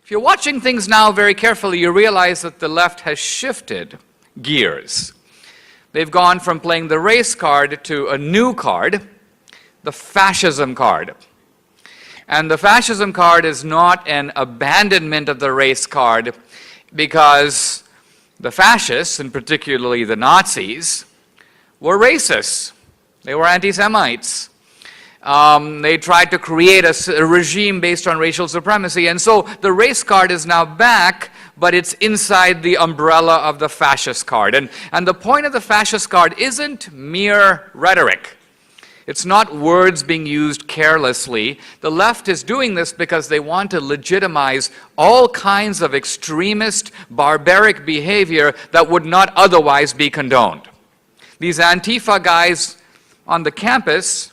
If you're watching things now very carefully, you realize that the left has shifted gears. They've gone from playing the race card to a new card, the fascism card. And the fascism card is not an abandonment of the race card, because the fascists, and particularly the Nazis, were racists. They were anti-Semites. They tried to create a regime based on racial supremacy. And so the race card is now back, but it's inside the umbrella of the fascist card. And the point of the fascist card isn't mere rhetoric. It's not words being used carelessly. The left is doing this because they want to legitimize all kinds of extremist, barbaric behavior that would not otherwise be condoned. These Antifa guys on the campus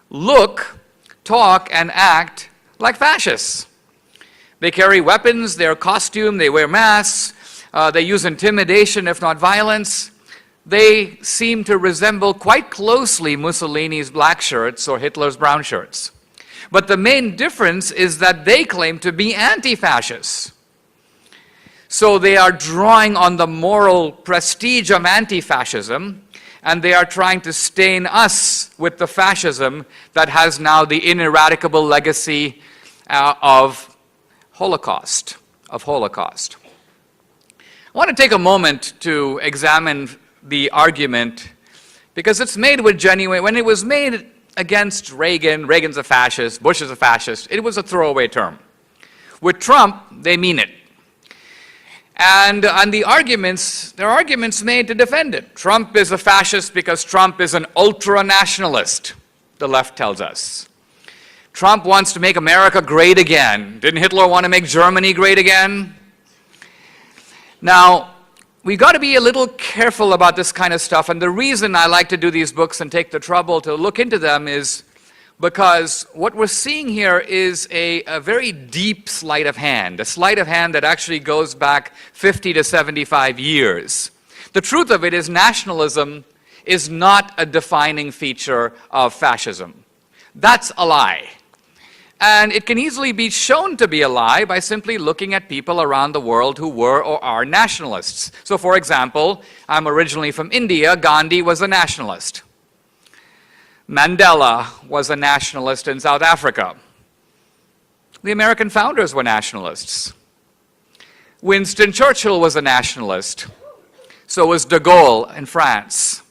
look, talk, and act like fascists. They carry weapons, their costume, they wear masks, they use intimidation, if not violence. They seem to resemble quite closely Mussolini's black shirts or Hitler's brown shirts. But the main difference is that they claim to be anti-fascists. So they are drawing on the moral prestige of anti-fascism, and they are trying to stain us with the fascism that has now the ineradicable legacy of Holocaust. I want to take a moment to examine the argument, because it's made with genuine. When it was made against Reagan, Reagan's a fascist, Bush is a fascist, it was a throwaway term. With Trump, they mean it. And the arguments, there are arguments made to defend it. Trump is a fascist because Trump is an ultra-nationalist, the left tells us. Trump wants to make America great again. Didn't Hitler want to make Germany great again? Now, we've got to be a little careful about this kind of stuff, and the reason I like to do these books and take the trouble to look into them is because what we're seeing here is a very deep sleight of hand, a sleight of hand that actually goes back 50 to 75 years. The truth of it is nationalism is not a defining feature of fascism. That's a lie. And it can easily be shown to be a lie by simply looking at people around the world who were or are nationalists. So for example, I'm originally from India. Gandhi was a nationalist. Mandela was a nationalist in South Africa. The American founders were nationalists. Winston Churchill was a nationalist. So was de Gaulle in France.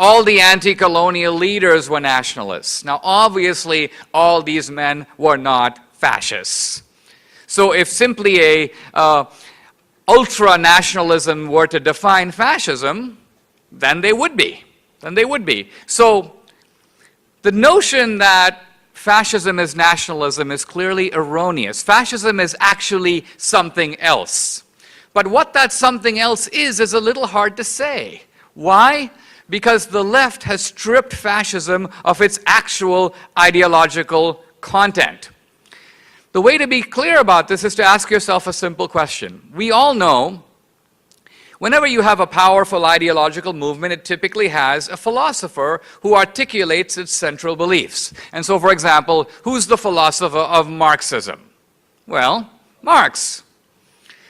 All the anti-colonial leaders were nationalists. Now, obviously, all these men were not fascists. So if simply a ultra-nationalism were to define fascism, then they would be. So the notion that fascism is nationalism is clearly erroneous. Fascism is actually something else. But what that something else is a little hard to say. Why? Because the left has stripped fascism of its actual ideological content. The way to be clear about this is to ask yourself a simple question. We all know whenever you have a powerful ideological movement, it typically has a philosopher who articulates its central beliefs. And so, for example, who's the philosopher of Marxism? Well, Marx.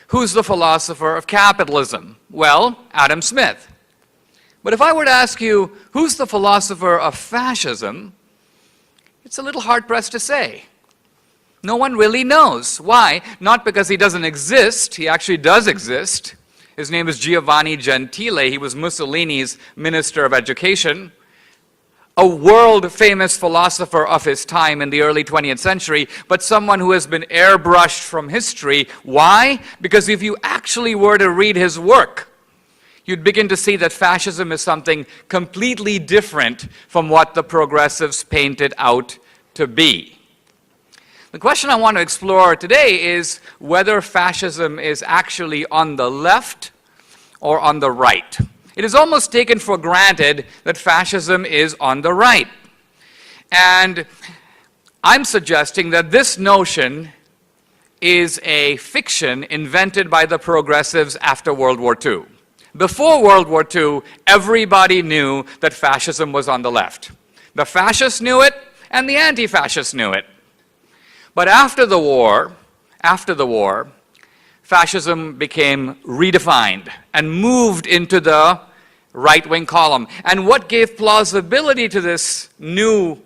Who's the philosopher of capitalism? Well, Adam Smith. But if I were to ask you, who's the philosopher of fascism, it's a little hard-pressed to say. No one really knows. Why? Not because he doesn't exist. He actually does exist. His name is Giovanni Gentile. He was Mussolini's Minister of Education, a world-famous philosopher of his time in the early 20th century, but someone who has been airbrushed from history. Why? Because if you actually were to read his work, you'd begin to see that fascism is something completely different from what the progressives painted out to be. The question I want to explore today is whether fascism is actually on the left or on the right. It is almost taken for granted that fascism is on the right. And I'm suggesting that this notion is a fiction invented by the progressives after World War II. Before World War II, everybody knew that fascism was on the left. The fascists knew it, and the anti-fascists knew it. But after the war, after the war, fascism became redefined and moved into the right-wing column. And what gave plausibility to this new,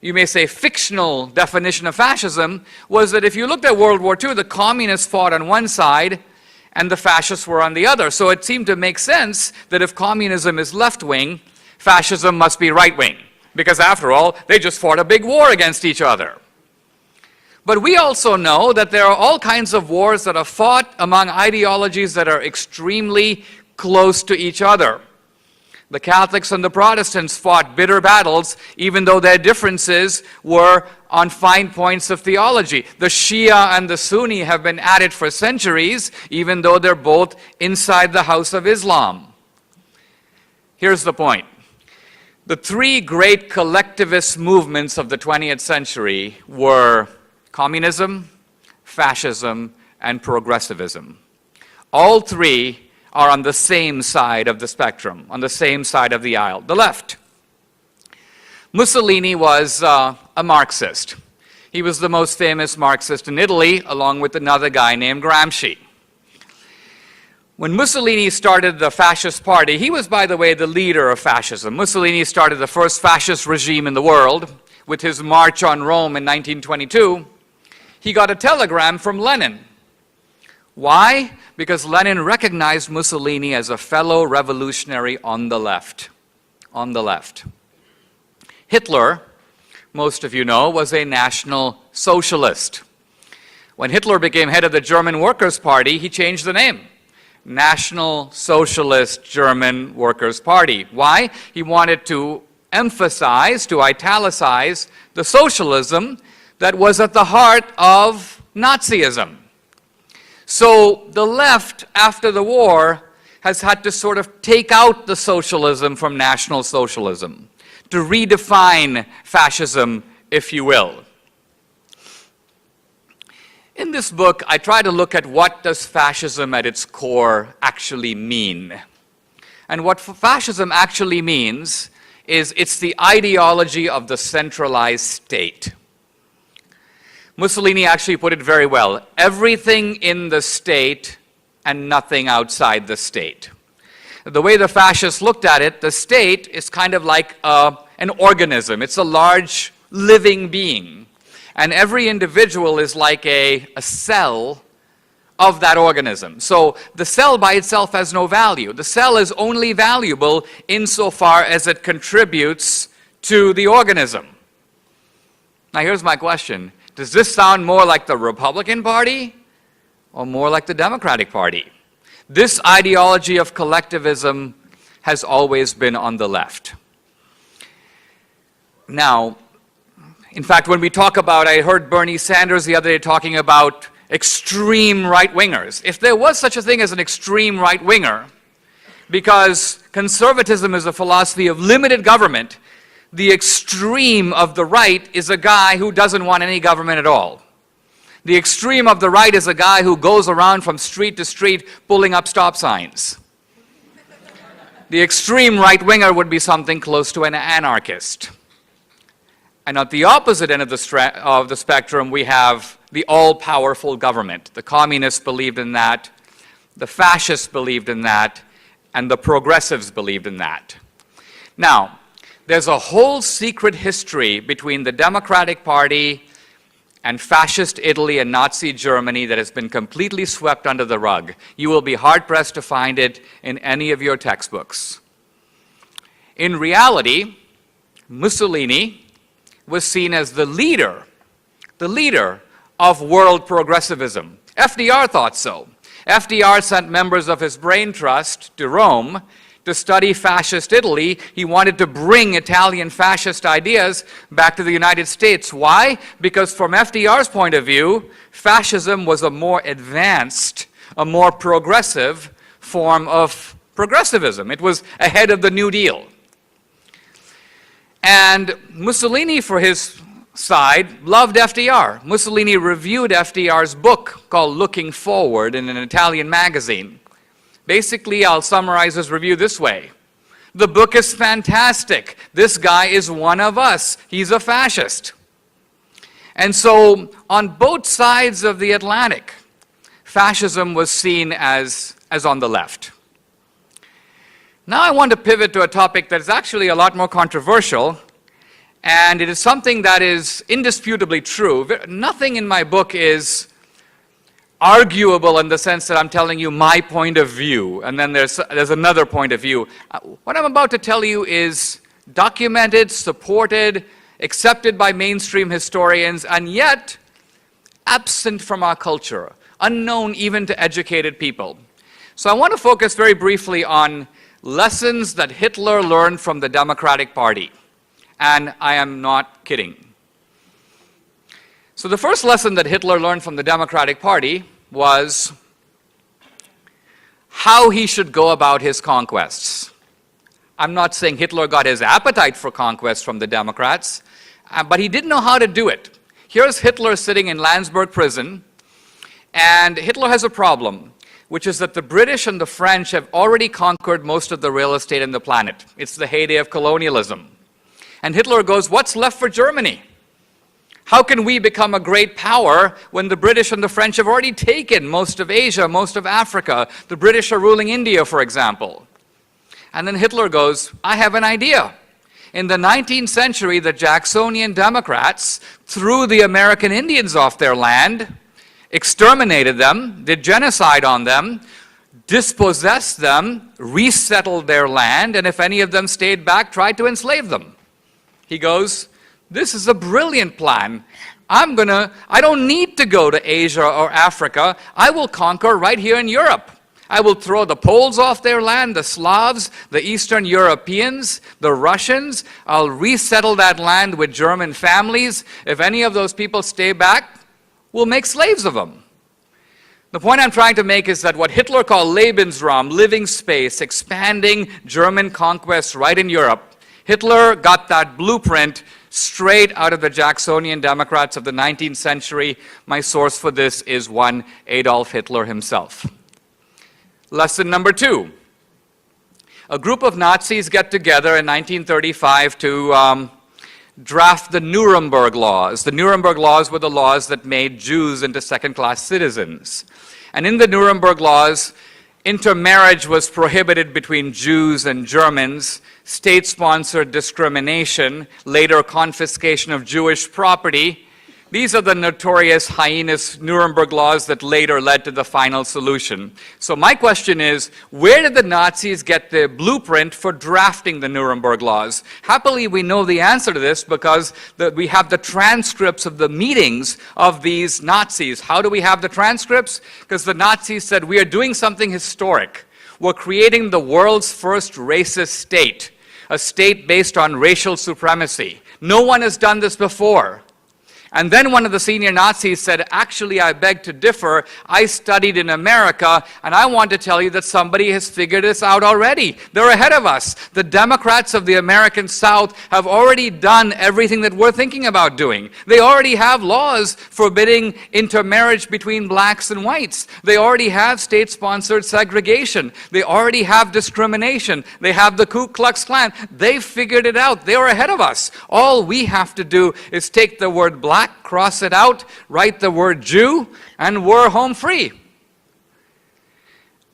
you may say, fictional definition of fascism was that if you looked at World War II, the communists fought on one side and the fascists were on the other. So it seemed to make sense that if communism is left-wing, fascism must be right-wing, because after all, they just fought a big war against each other. But we also know that there are all kinds of wars that are fought among ideologies that are extremely close to each other. The Catholics and the Protestants fought bitter battles, even though their differences were on fine points of theology. The Shia and the Sunni have been at it for centuries, even though they're both inside the house of Islam. Here's the point. The three great collectivist movements of the 20th century were communism, fascism, and progressivism. All three are on the same side of the spectrum, on the same side of the aisle, the left. Mussolini was a Marxist. He was the most famous Marxist in Italy, along with another guy named Gramsci. When Mussolini started the fascist party, he was, by the way, the leader of fascism. Mussolini started the first fascist regime in the world with his march on Rome in 1922. He got a telegram from Lenin. Why? Because Lenin recognized Mussolini as a fellow revolutionary on the left. On the left. Hitler, most of you know, was a National Socialist. When Hitler became head of the German Workers' Party, he changed the name. National Socialist German Workers' Party. Why? He wanted to emphasize, to italicize the socialism that was at the heart of Nazism. So the left, after the war, has had to sort of take out the socialism from National Socialism, to redefine fascism, if you will. In this book, I try to look at what does fascism at its core actually mean. And what fascism actually means is it's the ideology of the centralized state. Mussolini actually put it very well. Everything in the state and nothing outside the state. The way the fascists looked at it, the state is kind of like an organism. It's a large living being. And every individual is like a cell of that organism. So the cell by itself has no value. The cell is only valuable insofar as it contributes to the organism. Now here's my question. Does this sound more like the Republican Party or more like the Democratic Party? This ideology of collectivism has always been on the left. Now, in fact, when we talk about, I heard Bernie Sanders the other day talking about extreme right-wingers. If there was such a thing as an extreme right-winger, because conservatism is a philosophy of limited government, the extreme of the right is a guy who doesn't want any government at all. The extreme of the right is a guy who goes around from street to street pulling up stop signs. The extreme right-winger would be something close to an anarchist. And at the opposite end of the spectrum, we have the all-powerful government. The communists believed in that, the fascists believed in that, and the progressives believed in that. Now, there's a whole secret history between the Democratic Party and fascist Italy and Nazi Germany that has been completely swept under the rug. You will be hard-pressed to find it in any of your textbooks. In reality, Mussolini was seen as the leader of world progressivism. FDR thought so. FDR sent members of his brain trust to Rome to study fascist Italy. He wanted to bring Italian fascist ideas back to the United States. Why? Because from FDR's point of view, fascism was a more advanced, a more progressive form of progressivism. It was ahead of the New Deal. And Mussolini, for his side, loved FDR. Mussolini reviewed FDR's book called Looking Forward in an Italian magazine. Basically, I'll summarize his review this way. The book is fantastic. This guy is one of us. He's a fascist. And so on both sides of the Atlantic, fascism was seen as on the left. Now I want to pivot to a topic that is actually a lot more controversial, and it is something that is indisputably true. Nothing in my book is arguable in the sense that I'm telling you my point of view, and then there's another point of view. What I'm about to tell you is documented, supported, accepted by mainstream historians, and yet absent from our culture, unknown even to educated people. So I want to focus very briefly on lessons that Hitler learned from the Democratic Party. And I am not kidding. So the first lesson that Hitler learned from the Democratic Party was how he should go about his conquests. I'm not saying Hitler got his appetite for conquest from the Democrats, but he didn't know how to do it. Here's Hitler sitting in Landsberg prison, and Hitler has a problem, which is that the British and the French have already conquered most of the real estate in the planet. It's the heyday of colonialism. And Hitler goes, what's left for Germany? How can we become a great power when the British and the French have already taken most of Asia, most of Africa? The British are ruling India, for example. And then Hitler goes, I have an idea. In the 19th century, the Jacksonian Democrats threw the American Indians off their land, exterminated them, did genocide on them, dispossessed them, resettled their land, and if any of them stayed back, tried to enslave them. He goes, this is a brilliant plan. I don't need to go to Asia or Africa. I will conquer right here in Europe. I will throw the Poles off their land, the Slavs, the Eastern Europeans, the Russians. I'll resettle that land with German families. If any of those people stay back, we'll make slaves of them. The point I'm trying to make is that what Hitler called Lebensraum, living space, expanding German conquests right in Europe, Hitler got that blueprint straight out of the Jacksonian Democrats of the 19th century. My source for this is one Adolf Hitler himself. Lesson number 2. A group of Nazis get together in 1935 to draft the Nuremberg laws. The Nuremberg laws were the laws that made Jews into second-class citizens. And in the Nuremberg laws, intermarriage was prohibited between Jews and Germans, state-sponsored discrimination, later confiscation of Jewish property. These are the notorious heinous Nuremberg laws that later led to the final solution. So my question is, where did the Nazis get the blueprint for drafting the Nuremberg laws? Happily, we know the answer to this because we have the transcripts of the meetings of these Nazis. How do we have the transcripts? Because the Nazis said, we are doing something historic. We're creating the world's first racist state, a state based on racial supremacy. No one has done this before. And then one of the senior Nazis said, actually, I beg to differ. I studied in America, and I want to tell you that somebody has figured this out already. They're ahead of us. The Democrats of the American South have already done everything that we're thinking about doing. They already have laws forbidding intermarriage between blacks and whites. They already have state-sponsored segregation. They already have discrimination. They have the Ku Klux Klan. They've figured it out. They are ahead of us. All we have to do is take the word black, cross it out, write the word Jew, and we're home free.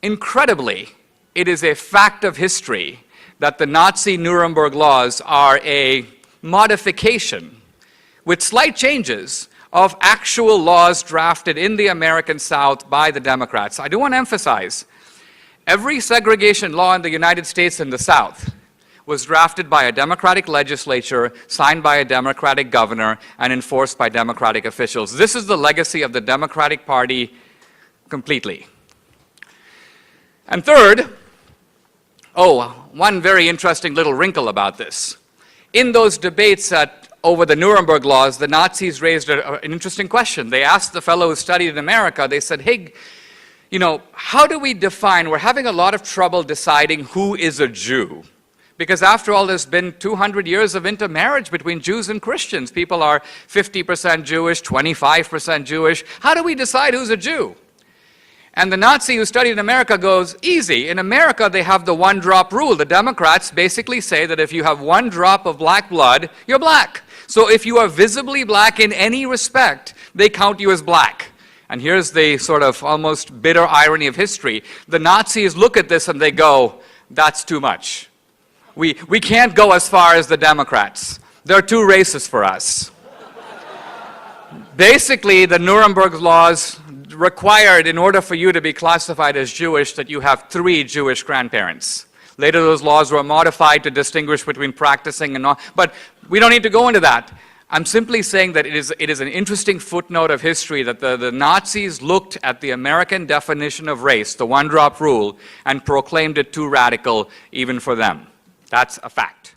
Incredibly, it is a fact of history that the Nazi Nuremberg laws are a modification with slight changes of actual laws drafted in the American South by the Democrats. I do want to emphasize, every segregation law in the United States and the South was drafted by a Democratic legislature, signed by a Democratic governor, and enforced by Democratic officials. This is the legacy of the Democratic Party completely. And third, one very interesting little wrinkle about this. In those debates over the Nuremberg laws, the Nazis raised an interesting question. They asked the fellow who studied in America, they said, hey, how do we define, we're having a lot of trouble deciding who is a Jew. Because after all, there's been 200 years of intermarriage between Jews and Christians. People are 50% Jewish, 25% Jewish. How do we decide who's a Jew? And the Nazi who studied in America goes, easy. In America, they have the one-drop rule. The Democrats basically say that if you have one drop of black blood, you're black. So if you are visibly black in any respect, they count you as black. And here's the sort of almost bitter irony of history. The Nazis look at this and they go, that's too much. We can't go as far as the Democrats. They're too racist for us. Basically, the Nuremberg laws required, in order for you to be classified as Jewish, that you have 3 Jewish grandparents. Later, those laws were modified to distinguish between practicing and not, but we don't need to go into that. I'm simply saying that it is an interesting footnote of history that the Nazis looked at the American definition of race, the one-drop rule, and proclaimed it too radical even for them. That's a fact.